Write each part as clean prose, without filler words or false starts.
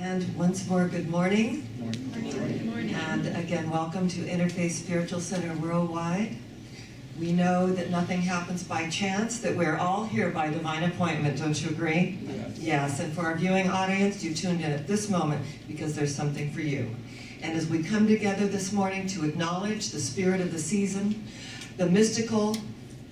And once more, good morning. Good morning. And again, welcome to Interfaith Spiritual Center Worldwide. We know that nothing happens by chance, that we're all here by divine appointment, don't you agree? Yes, and for our viewing audience, you tuned in at this moment because there's something for you. And as we come together this morning to acknowledge the spirit of the season, the mystical,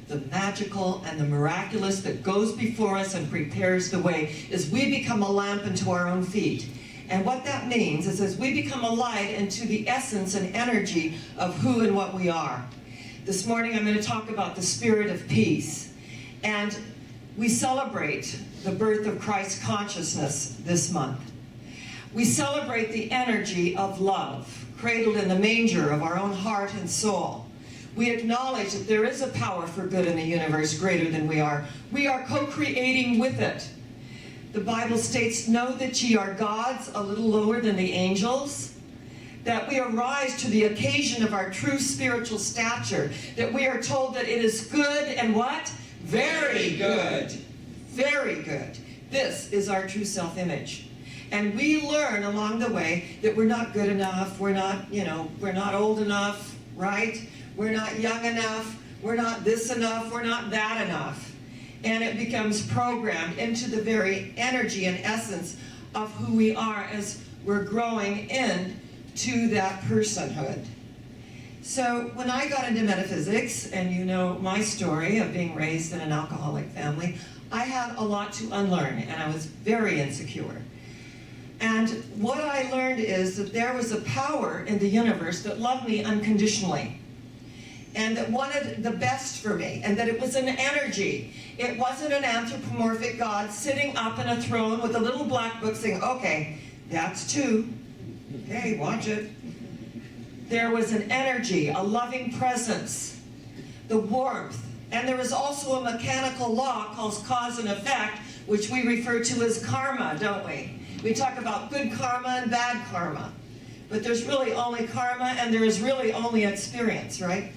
the magical, and the miraculous that goes before us and prepares the way, as we become a lamp unto our own feet. And what that means is as we become a light into the essence and energy of who and what we are. This morning I'm going to talk about the spirit of peace. And we celebrate the birth of Christ consciousness this month. We celebrate the energy of love, cradled in the manger of our own heart and soul. We acknowledge that there is a power for good in the universe greater than we are. We are co-creating with it. The Bible states, know that ye are gods, a little lower than the angels, that we arise to the occasion of our true spiritual stature, that we are told that it is good and what? Very good. Very good. This is our true self-image. And we learn along the way that we're not good enough, we're not, we're not old enough, right? We're not young enough, we're not this enough, we're not that enough. And it becomes programmed into the very energy and essence of who we are as we're growing into that personhood. So when I got into metaphysics, and you know my story of being raised in an alcoholic family, I had a lot to unlearn, and I was very insecure. And what I learned is that there was a power in the universe that loved me unconditionally, and that wanted the best for me, and that it was an energy. It wasn't an anthropomorphic God sitting up in a throne with a little black book saying, okay, that's two. Okay, watch it. There was an energy, a loving presence, the warmth, and there was also a mechanical law called cause and effect, which we refer to as karma, don't we? We talk about good karma and bad karma, but there's really only karma and there is really only experience, right?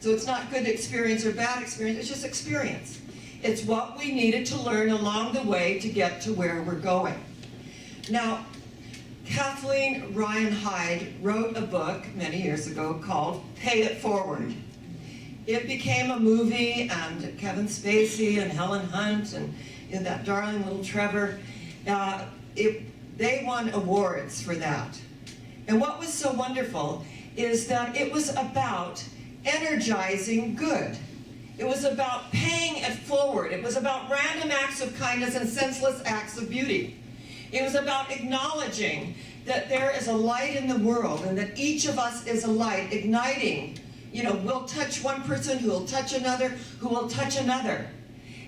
So it's not good experience or bad experience, it's just experience. It's what we needed to learn along the way to get to where we're going. Now, Kathleen Ryan Hyde wrote a book many years ago called Pay It Forward. It became a movie, and Kevin Spacey and Helen Hunt and that darling little Trevor, they won awards for that. And what was so wonderful is that it was about energizing good. It was about paying it forward. It was about random acts of kindness and senseless acts of beauty. It was about acknowledging that there is a light in the world and that each of us is a light igniting. We'll touch one person who will touch another, who will touch another.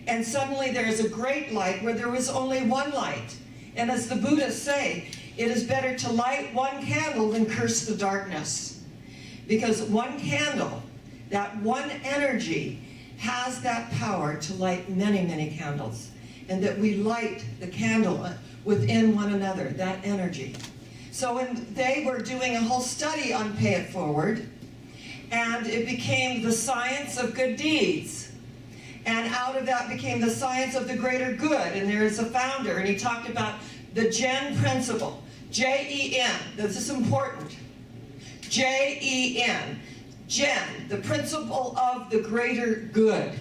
And suddenly there is a great light where there was only one light. And as the Buddhists say, it is better to light one candle than curse the darkness. Because one candle, that one energy, has that power to light many, many candles. And that we light the candle within one another, that energy. So when they were doing a whole study on Pay It Forward, and it became the science of good deeds. And out of that became the science of the greater good. And there is a founder, and he talked about the GEN principle. J-E-N, this is important. J-E-N, GEN, the principle of the greater good.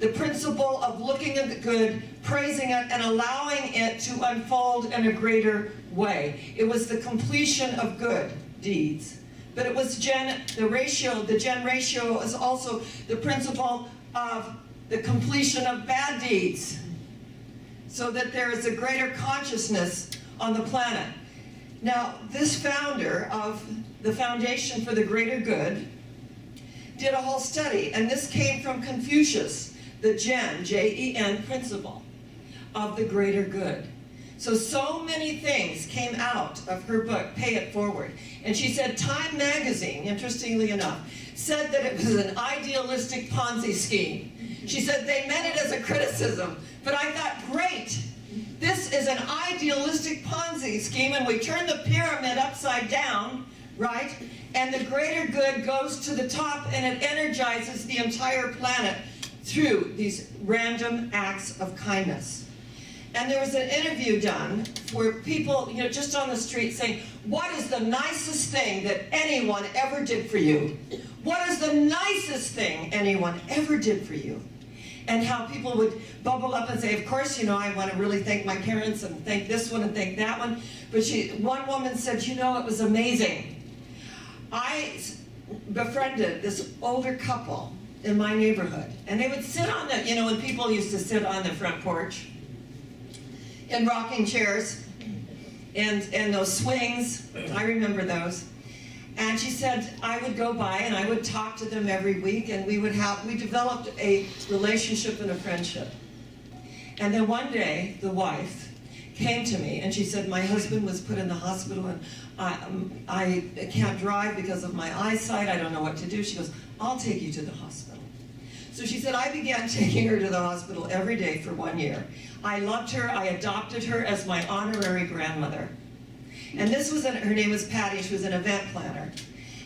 The principle of looking at the good, praising it, and allowing it to unfold in a greater way. It was the completion of good deeds. But it was GEN, the GEN ratio is also the principle of the completion of bad deeds, so that there is a greater consciousness on the planet. Now, this founder of the Foundation for the Greater Good did a whole study, and this came from Confucius, the GEN, J-E-N principle of the greater good. So many things came out of her book, Pay It Forward. And she said Time magazine, interestingly enough, said that it was an idealistic Ponzi scheme. She said they meant it as a criticism, but I thought, great, this is an idealistic Ponzi scheme, and we turn the pyramid upside down, right? And the greater good goes to the top, and it energizes the entire planet through these random acts of kindness. And there was an interview done where people, just on the street saying, what is the nicest thing that anyone ever did for you? What is the nicest thing anyone ever did for you? And how people would bubble up and say, of course, I want to really thank my parents and thank this one and thank that one. But one woman said, it was amazing. I befriended this older couple in my neighborhood. And they would sit on the, when people used to sit on the front porch in rocking chairs and those swings. I remember those. And she said, I would go by and I would talk to them every week, and we developed a relationship and a friendship. And then one day, the wife came to me and she said, my husband was put in the hospital and I can't drive because of my eyesight. I don't know what to do. She goes, I'll take you to the hospital. So she said, I began taking her to the hospital every day for 1 year. I loved her. I adopted her as my honorary grandmother. And her name was Patty. She was an event planner.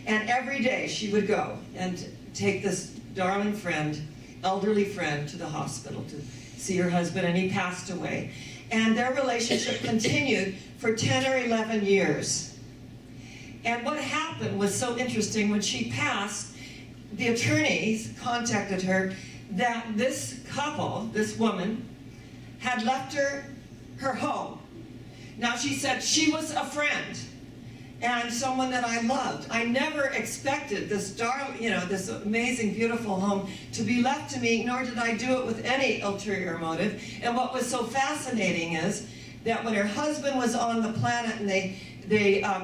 And every day she would go and take this darling friend, elderly friend, to the hospital to see her husband, and he passed away. And their relationship continued for 10 or 11 years. And what happened was so interesting. When she passed, the attorneys contacted her that this couple, this woman, had left her home. Now, she said she was a friend and someone that I loved. I never expected this this amazing, beautiful home to be left to me, nor did I do it with any ulterior motive. And what was so fascinating is that when her husband was on the planet and they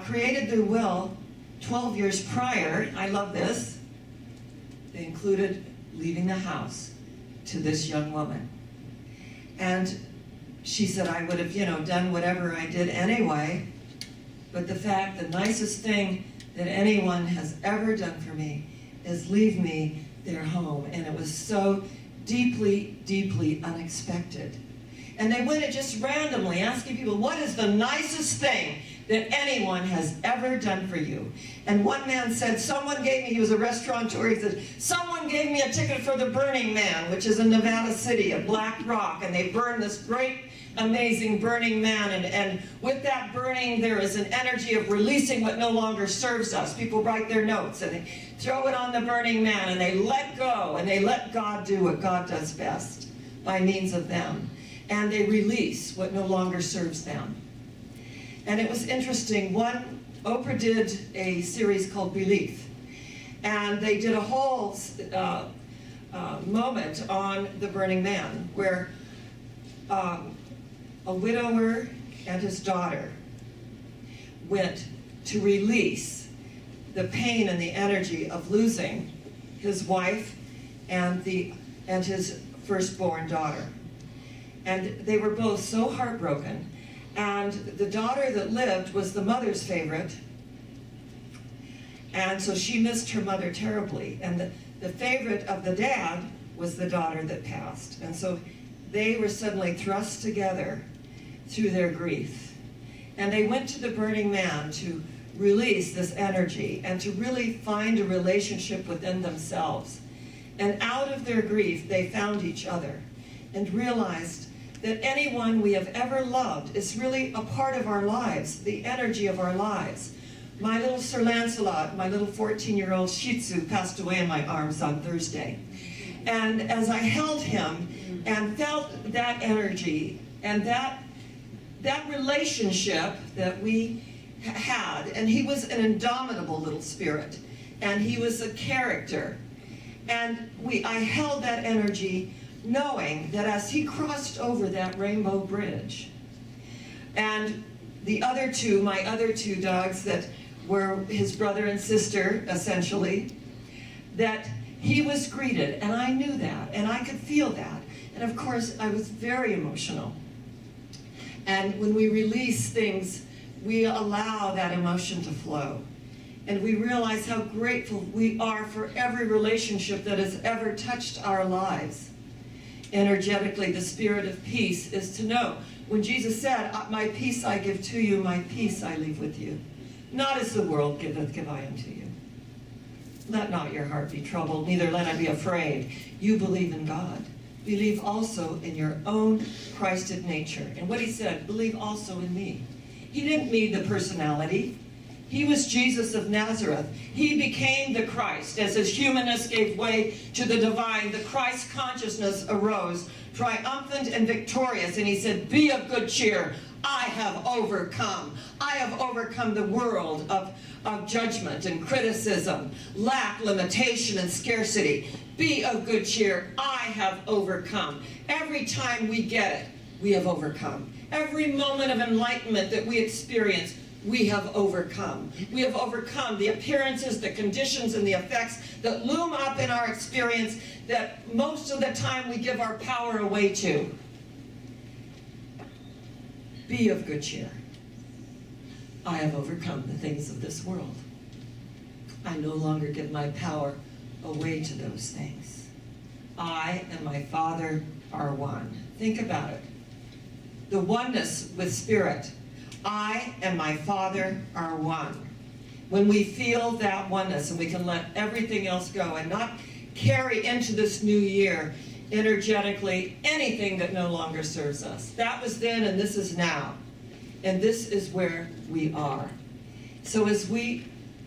created their will 12 years prior, I love this, they included leaving the house to this young woman. And she said, I would have, done whatever I did anyway, but the nicest thing that anyone has ever done for me is leave me their home. And it was so deeply, deeply unexpected. And they went just randomly asking people, what is the nicest thing that anyone has ever done for you? And one man said, he was a restaurateur, he said, someone gave me a ticket for the Burning Man, which is in Nevada City, at Black Rock, and they burned this great, amazing Burning Man, and with that burning, there is an energy of releasing what no longer serves us. People write their notes, and they throw it on the Burning Man, and they let go, and they let God do what God does best by means of them. And they release what no longer serves them. And it was interesting. Oprah did a series called Belief. And they did a whole moment on the Burning Man where a widower and his daughter went to release the pain and the energy of losing his wife and his firstborn daughter. And they were both so heartbroken. And the daughter that lived was the mother's favorite. And so she missed her mother terribly. And the favorite of the dad was the daughter that passed. And so they were suddenly thrust together through their grief. And they went to the Burning Man to release this energy and to really find a relationship within themselves. And out of their grief, they found each other and realized that anyone we have ever loved is really a part of our lives, the energy of our lives. My little Sir Lancelot, my little 14-year-old Shih Tzu, passed away in my arms on Thursday. And as I held him and felt that energy and that relationship that we had, and he was an indomitable little spirit, and he was a character. And I held that energy knowing that as he crossed over that rainbow bridge, and my other two dogs that were his brother and sister, essentially, that he was greeted, and I knew that, and I could feel that. And of course, I was very emotional. And when we release things, we allow that emotion to flow. And we realize how grateful we are for every relationship that has ever touched our lives. Energetically, the spirit of peace is to know. When Jesus said, my peace I give to you, my peace I leave with you. Not as the world giveth, give I unto you. Let not your heart be troubled, neither let it be afraid. You believe in God. believe also in your own Christed nature. And what he said, believe also in me. He didn't mean the personality. He was Jesus of Nazareth. He became the Christ. As his humanness gave way to the divine, the Christ consciousness arose, triumphant and victorious. And he said, be of good cheer. I have overcome. I have overcome the world of judgment and criticism, lack, limitation, and scarcity. Be of good cheer. I have overcome. Every time we get it, we have overcome. Every moment of enlightenment that we experience, we have overcome. We have overcome the appearances, the conditions, and the effects that loom up in our experience that most of the time we give our power away to. Be of good cheer. I have overcome the things of this world. I no longer give my power away to those things. I and my Father are one. Think about it. The oneness with Spirit. I and my Father are one. When we feel that oneness and we can let everything else go and not carry into this new year energetically anything that no longer serves us. That was then and this is now. And this is where we are. So as we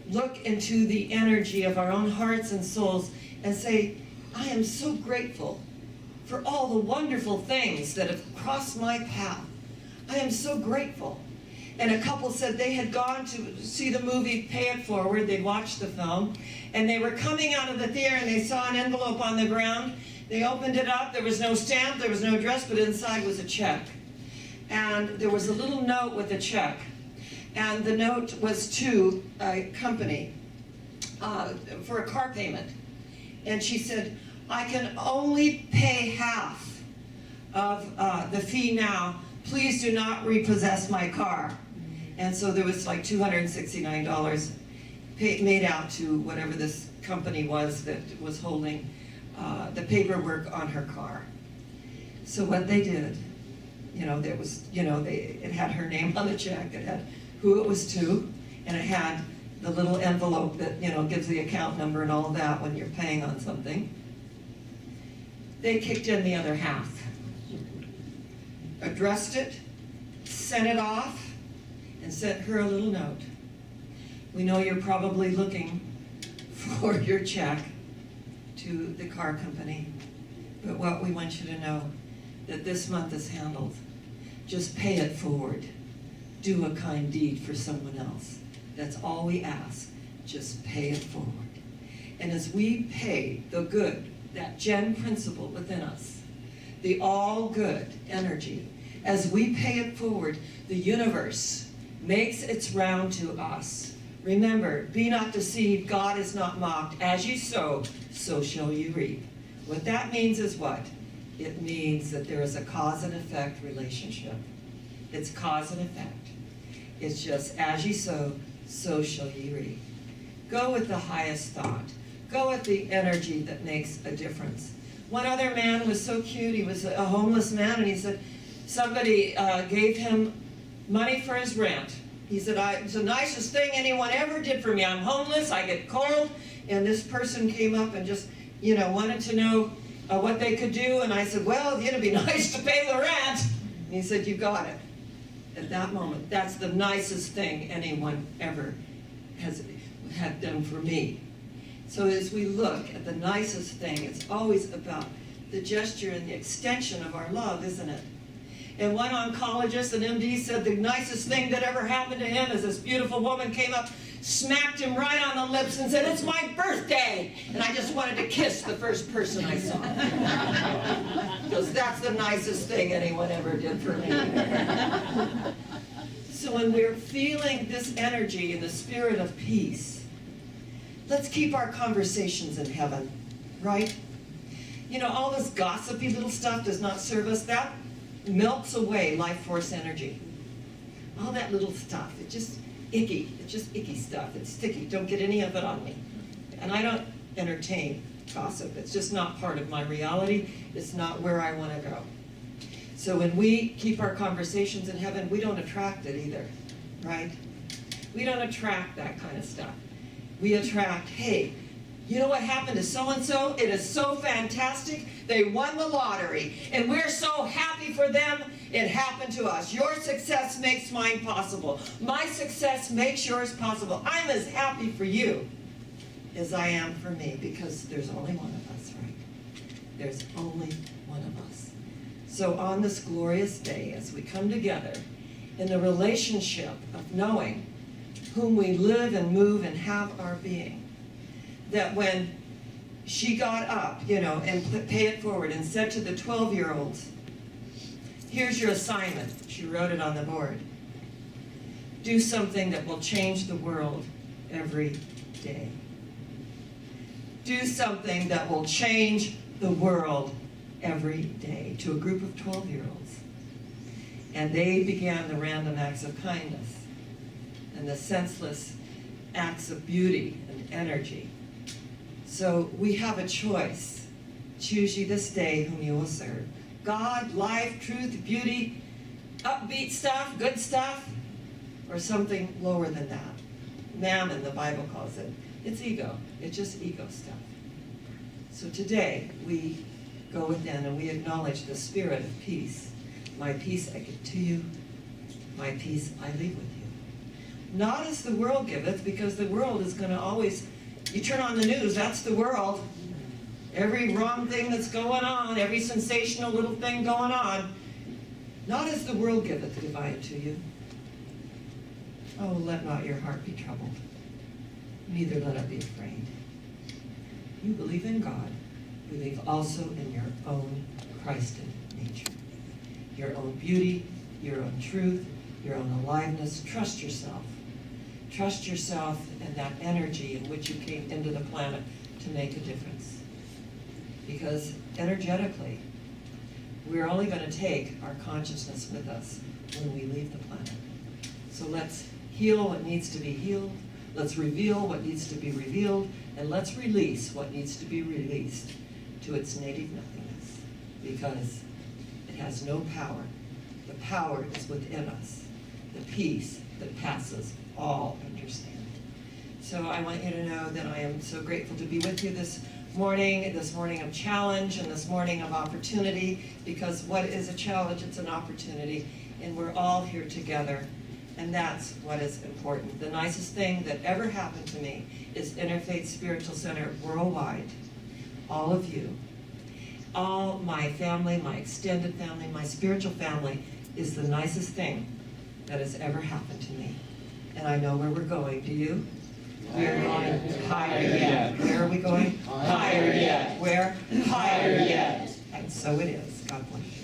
look into the energy of our own hearts and souls and say, I am so grateful for all the wonderful things that have crossed my path. I am so grateful. And a couple said they had gone to see the movie Pay It Forward. They'd watched the film. And they were coming out of the theater and they saw an envelope on the ground. They opened it up. There was no stamp. There was no address, but inside was a check. And there was a little note with a check. And the note was to a company for a car payment. And she said, I can only pay half of the fee now. Please do not repossess my car. And so there was like $269 made out to whatever this company was that was holding the paperwork on her car. So what they did, there was, it had her name on the check, it had who it was to, and it had the little envelope that, gives the account number and all of that when you're paying on something. They kicked in the other half, addressed it, sent it off, and sent her a little note. We know you're probably looking for your check to the car company, but what we want you to know, that this month is handled. Just pay it forward. Do a kind deed for someone else. That's all we ask. Just pay it forward. And as we pay the good, that Gen principle within us, the all good energy, as we pay it forward, the universe makes its round to us. Remember, be not deceived, God is not mocked. As you sow, so shall you reap. What that means is what? It means that there is a cause and effect relationship. It's cause and effect. It's just as you sow, so shall ye reap. Go with the highest thought. Go with the energy that makes a difference. One other man was so cute. He was a homeless man, and he said somebody gave him money for his rent. He said, it's the nicest thing anyone ever did for me. I'm homeless, I get cold, and this person came up and just, wanted to know what they could do, and I said, well, it'd be nice to pay the rent. And he said, you got it. At that moment, that's the nicest thing anyone ever had done for me. So as we look at the nicest thing, it's always about the gesture and the extension of our love, isn't it? And one oncologist, an MD, said the nicest thing that ever happened to him is this beautiful woman came up, smacked him right on the lips and said, it's my birthday. And I just wanted to kiss the first person I saw. Because that's the nicest thing anyone ever did for me. So when we're feeling this energy in the spirit of peace, let's keep our conversations in heaven, right? All this gossipy little stuff does not serve us. That melts away life force energy. All that little stuff, it's just icky. It's just icky stuff. It's sticky. Don't get any of it on me. And I don't entertain gossip. It's just not part of my reality. It's not where I want to go. So when we keep our conversations in heaven, we don't attract it either, right? We don't attract that kind of stuff. We attract, hey, you know what happened to so-and-so? It is so fantastic They won the lottery, and we're so happy for them. It happened to us. Your success makes mine possible. My success makes yours possible. I'm as happy for you as I am for me, because there's only one of us, right? There's only one of us. So on this glorious day, as we come together in the relationship of knowing whom we live and move and have our being, that when she got up, and pay it forward and said to the 12-year-olds, here's your assignment. She wrote it on the board. Do something that will change the world every day. Do something that will change the world every day, to a group of 12-year-olds. And they began the random acts of kindness and the senseless acts of beauty and energy. So we have a choice. Choose ye this day whom you will serve. God, life, truth, beauty, upbeat stuff, good stuff, or something lower than that. Mammon, the Bible calls it. It's ego. It's just ego stuff. So today, we go within and we acknowledge the spirit of peace. My peace I give to you. My peace I leave with you. Not as the world giveth, because the world is going to always, you turn on the news, that's the world. Every wrong thing that's going on, every sensational little thing going on. Not as the world giveth, give I it to you. Oh, let not your heart be troubled, neither let it be afraid. You believe in God, believe also in your own Christed nature. Your own beauty, your own truth, your own aliveness. Trust yourself. Trust yourself and that energy in which you came into the planet to make a difference. Because energetically, we're only going to take our consciousness with us when we leave the planet. So let's heal what needs to be healed. Let's reveal what needs to be revealed. And let's release what needs to be released to its native nothingness. Because it has no power. The power is within us. The peace that passes all understanding. So I want you to know that I am so grateful to be with you this morning of challenge and this morning of opportunity, because what is a challenge? It's an opportunity, and we're all here together, and that's what is important. The nicest thing that ever happened to me is Interfaith Spiritual Center worldwide. All of you, all my family, my extended family, my spiritual family is the nicest thing that has ever happened to me. And I know where we're going. Do you? We're going higher yet. Where are we going? Higher yet. Where? Higher yet. And so it is. God bless you.